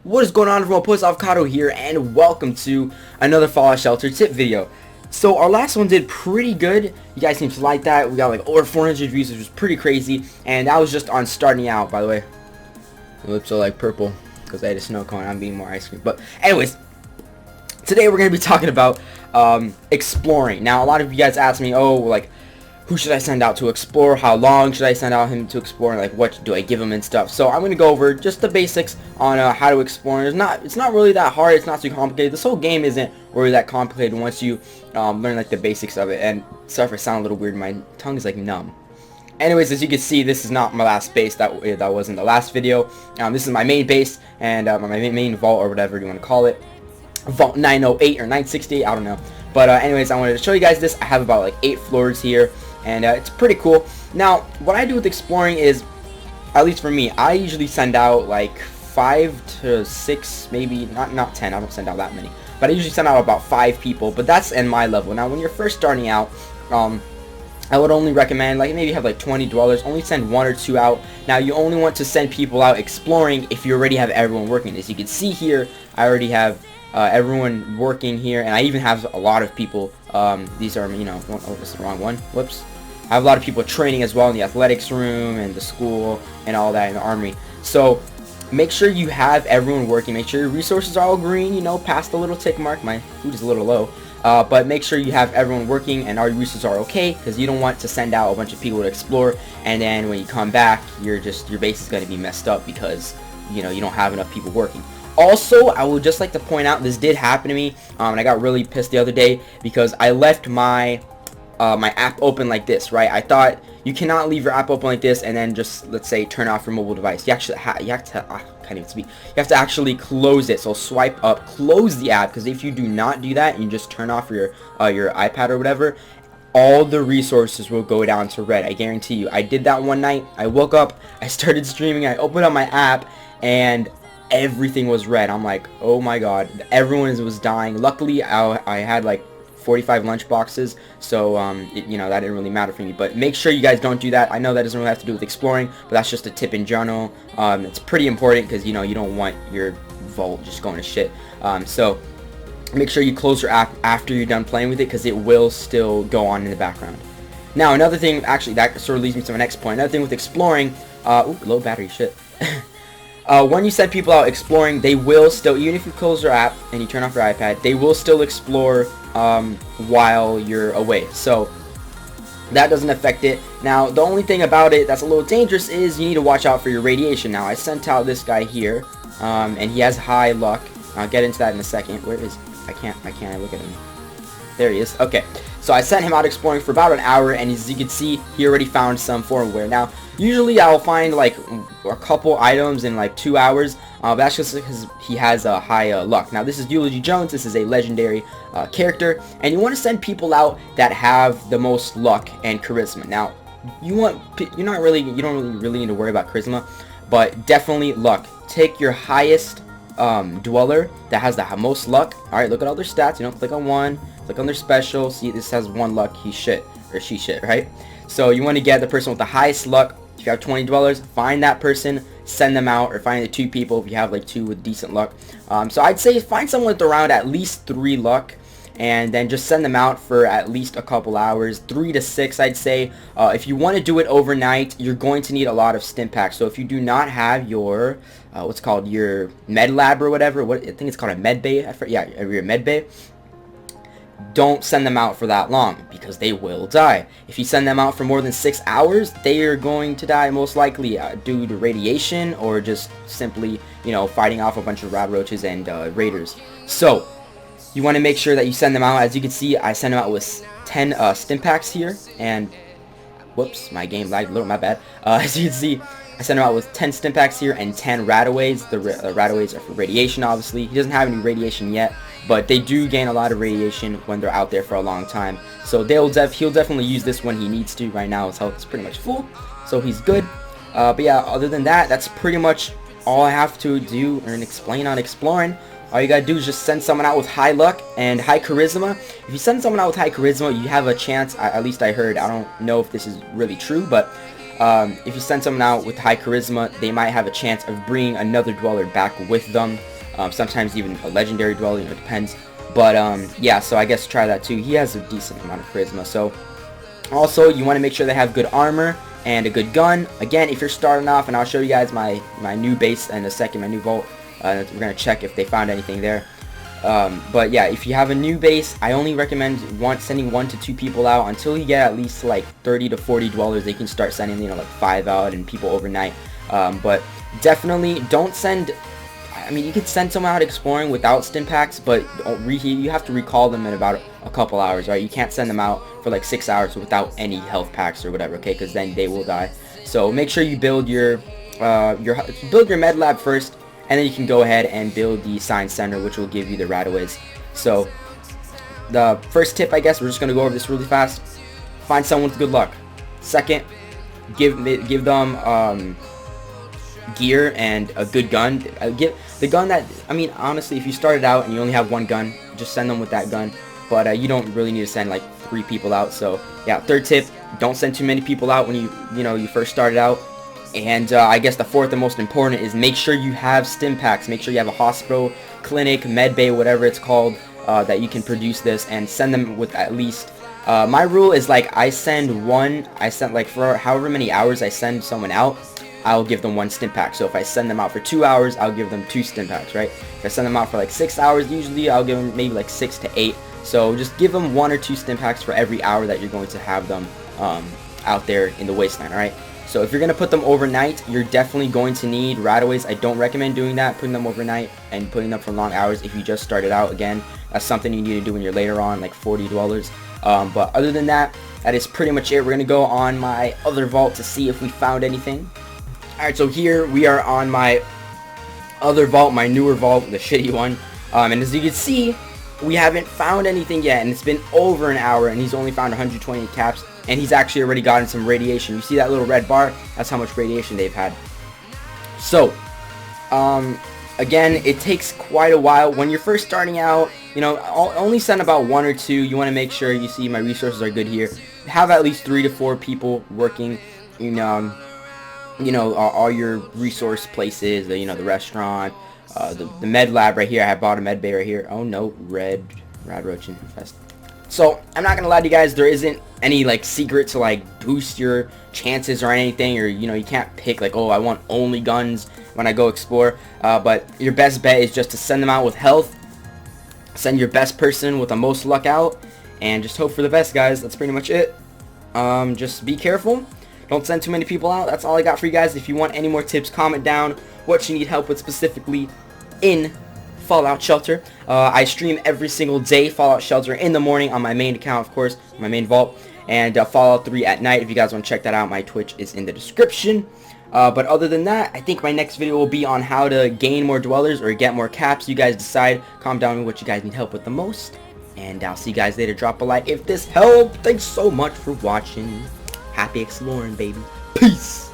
What is going on, everyone? Post Avocado here, and welcome to another Fallout Shelter tip video. So our last one did pretty good. You guys seem to like that. We got like over 400 views, which was pretty crazy, and that was just on starting out. By the way, my lips are like purple because I had a snow cone. I'm eating more ice cream. But anyways, today we're gonna be talking about exploring. Now, a lot of you guys asked me, oh, like, who should I send out to explore? How long should I send out him to explore? And like, what do I give him and stuff? So I'm gonna go over just the basics on how to explore. It's not really that hard. It's not too complicated. This whole game isn't really that complicated once you learn like the basics of it. And sorry if I sound a little weird. My tongue is like numb. Anyways, as you can see, this is not my last base. That was in the last video. This is my main base and my main vault, or whatever you want to call it. Vault 908 or 968. I don't know. But anyways, I wanted to show you guys this. I have about like 8 floors here. And it's pretty cool. Now, what I do with exploring is, at least for me, I usually send out like 5 to 6, maybe not 10. I don't send out that many, but I usually send out about 5 people. But that's in my level. Now, when you're first starting out, I would only recommend, like, maybe have like 20 dwellers. Only send 1 or 2 out. Now, you only want to send people out exploring if you already have everyone working. As you can see here, I already have everyone working here, and I even have a lot of people. These are, you know, oh, this is the wrong one. Whoops. I have a lot of people training as well in the athletics room and the school and all that in the armory. So make sure you have everyone working. Make sure your resources are all green, you know, past the little tick mark. My food is a little low. But make sure you have everyone working and all your resources are okay, because you don't want to send out a bunch of people to explore, and then when you come back, your base is going to be messed up because, you know, you don't have enough people working. Also, I would just like to point out, this did happen to me, and I got really pissed the other day because I left my my app open like this, right? I thought you cannot leave your app open like this and then just, let's say, turn off your mobile device. You actually you have to I can't even speak. You have to actually close it. So swipe up, close the app, because if you do not do that and you just turn off your iPad or whatever, all the resources will go down to red. I guarantee you. I did that one night. I woke up, I started streaming, I opened up my app, and everything was red. I'm like, oh my god, everyone was dying. Luckily, I had like 45 lunch boxes, so you know, that didn't really matter for me. But make sure you guys don't do that. I know that doesn't really have to do with exploring, but that's just a tip in general. It's pretty important because, you know, you don't want your vault just going to shit. So make sure you close your app after you're done playing with it, because it will still go on in the background. Now, another thing, actually, that sort of leads me to my next point. Another thing with exploring, ooh, low battery, shit. When you send people out exploring, they will still, even if you close your app and you turn off your iPad, they will still explore while you're away. So that doesn't affect it. Now, the only thing about it that's a little dangerous is you need to watch out for your radiation. Now, I sent out this guy here, and he has high luck. I'll get into that in a second. Where is, I can't look at him. There he is. Okay, so I sent him out exploring for about an hour, and as you can see, he already found some formware. Now, usually I'll find like a couple items in like 2 hours, but that's just because he has a high luck. Now, this is Eulogy Jones. This is a legendary character, and you want to send people out that have the most luck and charisma. Now, you don't really need to worry about charisma, but definitely luck. Take your highest dweller that has the most luck. Alright, look at all their stats. You know, click on one, click on their special. See, this has 1 luck. He's shit, or she shit, right? So you want to get the person with the highest luck. If you have 20 dwellers, find that person, send them out, or find the 2 people if you have like 2 with decent luck. So I'd say find someone with around at least 3 luck, and then just send them out for at least a couple hours, 3 to 6, I'd say. If you want to do it overnight, you're going to need a lot of stim packs. So if you do not have your what's called your med lab or whatever, I think it's called a med bay. Yeah, your med bay. Don't send them out for that long, because they will die. If you send them out for more than 6 hours, they are going to die most likely due to radiation, or just simply, you know, fighting off a bunch of rad roaches and raiders. So you want to make sure that you send them out. As you can see, I sent them out with 10 stim packs here, and whoops, my game lagged a little, my bad. As you can see, I sent him out with 10 stim packs here and 10 radaways. The radaways are for radiation, obviously. He doesn't have any radiation yet, but they do gain a lot of radiation when they're out there for a long time. So he'll definitely use this when he needs to. Right now his health is pretty much full, so he's good. But yeah, other than that, that's pretty much all I have to do and explain on exploring. All you gotta do is just send someone out with high luck and high charisma. If you send someone out with high charisma, you have a chance, at least I heard, I don't know if this is really true, but if you send someone out with high charisma, they might have a chance of bringing another dweller back with them. sometimes even a legendary dweller, you know, it depends. But yeah, so I guess try that too. He has a decent amount of charisma. So also, you want to make sure they have good armor and a good gun. Again, if you're starting off, and I'll show you guys my new base in a second, my new vault. We're going to check if they found anything there. But yeah, if you have a new base, I only recommend sending 1 to 2 people out until you get at least like 30 to 40 dwellers. They can start sending, you know, like 5 out and people overnight. But definitely don't send. I mean, you can send someone out exploring without stim packs, but you have to recall them in about a couple hours, right? You can't send them out for like 6 hours without any health packs or whatever, okay? Because then they will die. So make sure you build your med lab first, and then you can go ahead and build the science center, which will give you the Radaways. So the first tip, I guess, we're just gonna go over this really fast. Find someone with good luck. Second, give them gear and a good gun. Give the gun that, I mean, honestly, if you started out and you only have 1 gun, just send them with that gun. But you don't really need to send like 3 people out. So yeah, third tip, don't send too many people out when you first started out. And I guess the fourth and most important is make sure you have stim packs. Make sure you have a hospital, clinic, med bay, whatever it's called, that you can produce this, and send them with at least. My rule is like I send like for however many hours I send someone out, I'll give them 1 stim pack. So if I send them out for 2 hours, I'll give them 2 stim packs, right? If I send them out for like 6 hours, usually I'll give them maybe like 6 to 8. So just give them 1 or 2 stim packs for every hour that you're going to have them out there in the wasteland, alright? So if you're going to put them overnight, you're definitely going to need Radaways. I don't recommend doing that, putting them overnight and putting them for long hours if you just started out. Again, that's something you need to do when you're later on, like 40 dwellers. But other than that, that is pretty much it. We're going to go on my other vault to see if we found anything. Alright, so here we are on my other vault, my newer vault, the shitty one. And as you can see, we haven't found anything yet, and it's been over an hour, and he's only found 128 caps, and he's actually already gotten some radiation. You see that little red bar? That's how much radiation they've had. So, again, it takes quite a while. When you're first starting out, you know, I'll only send about 1 or 2. You want to make sure, you see my resources are good here. Have at least 3 to 4 people working in, all your resource places, the restaurant, the med lab right here. I have bought a med bay right here. Oh no, rad roach infest. So I'm not gonna lie to you guys, there isn't any like secret to like boost your chances or anything, or you can't pick like, oh, I want only guns when I go explore. But your best bet is just to send them out with health. Send your best person with the most luck out, and just hope for the best, guys. That's pretty much it. Just be careful. Don't send too many people out. That's all I got for you guys. If you want any more tips, comment down what you need help with specifically in Fallout Shelter. I stream every single day Fallout Shelter in the morning on my main account, of course, my main vault, and Fallout 3 at night. If you guys want to check that out, my Twitch is in the description. But other than that, I think my next video will be on how to gain more dwellers or get more caps. You guys decide. Comment down what you guys need help with the most, and I'll see you guys later. Drop a like if this helped. Thanks so much for watching. Happy exploring, baby. Peace.